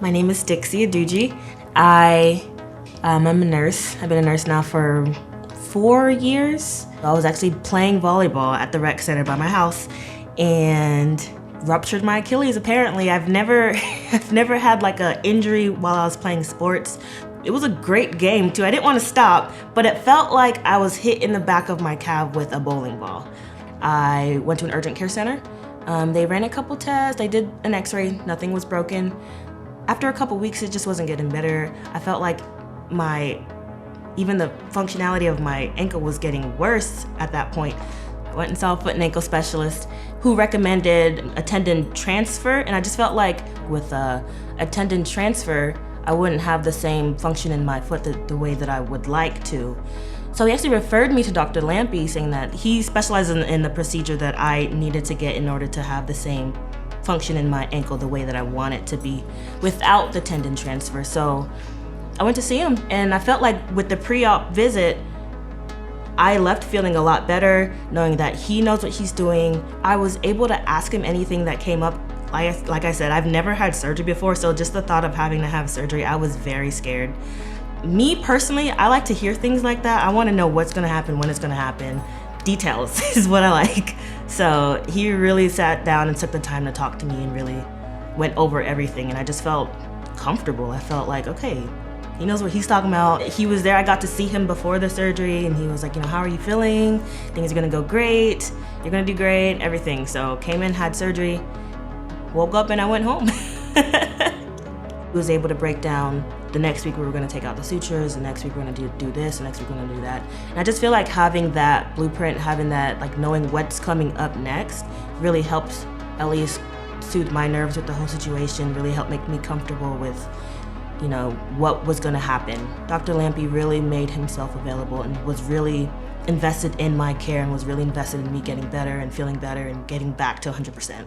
My name is Dixie, Edugie. I'm a nurse. I've been a nurse now for 4 years. I was actually playing volleyball at the rec center by my house and ruptured my Achilles. Apparently, I've never had like an injury while I was playing sports. It was a great game too. I didn't want to stop, but it felt like I was hit in the back of my calf with a bowling ball. I went to an urgent care center. They ran a couple tests. They did an x-ray. Nothing was broken. After a couple weeks, it just wasn't getting better. I felt like even the functionality of my ankle was getting worse at that point. I went and saw a foot and ankle specialist who recommended a tendon transfer, and I just felt like with a tendon transfer, I wouldn't have the same function in my foot the way that I would like to. So he actually referred me to Dr. Lampy, saying that he specializes in the procedure that I needed to get in order to have the same function in my ankle the way that I want it to be without the tendon transfer. So I went to see him, and I felt like with the pre-op visit, I left feeling a lot better, knowing that he knows what he's doing. I was able to ask him anything that came up. Like I said, I've never had surgery before, so just the thought of having to have surgery, I was very scared. Me personally, I like to hear things like that. I want to know what's going to happen, when it's going to happen. Details is what I like. So he really sat down and took the time to talk to me and really went over everything, and I just felt comfortable. I felt like, okay, he knows what he's talking about. He was there. I got to see him before the surgery, and he was like, how are you feeling? Things are gonna go great. You're gonna do great, everything. So came in, had surgery, woke up, and I went home. He was able to break down the next week we were gonna take out the sutures, the next week we're gonna do this, the next week we're gonna do that. And I just feel like having that blueprint, having that, like knowing what's coming up next really helps at least soothe my nerves with the whole situation, really helped make me comfortable with what was gonna happen. Dr. Lampy really made himself available and was really invested in my care and was really invested in me getting better and feeling better and getting back to 100%.